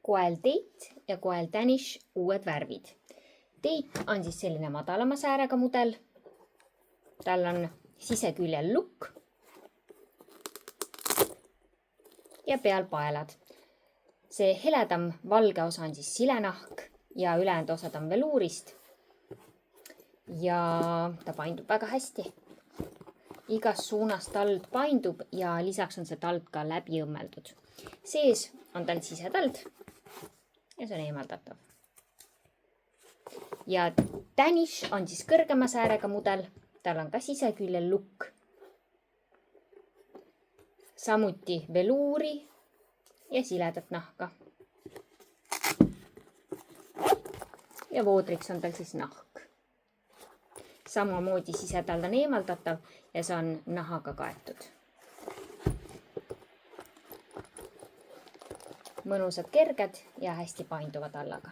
koel Date ja koel Danish uued värvid. Date on siis selline madalama säärega mudel. Tal on siseküljel lukk ja peal paelad. See heledam valge osa on siis silenahk ja ülejäänud osad on veluurist. Ja ta paindub väga hästi. Igas suunas tald paindub ja lisaks on see tald ka läbi õmmeldud. Sees on tal sisetald ja see on eemaldatav. Ja Danish on siis kõrgema säärega mudel. Tal on ka siseküljel lukk. Samuti veluuri ja siledat nahka. Ja voodriks on tal siis nahk. Samamoodi sisetald on eemaldatav ja see on nahaga kaetud. Mõnusad kerged ja hästi painduvad allaga.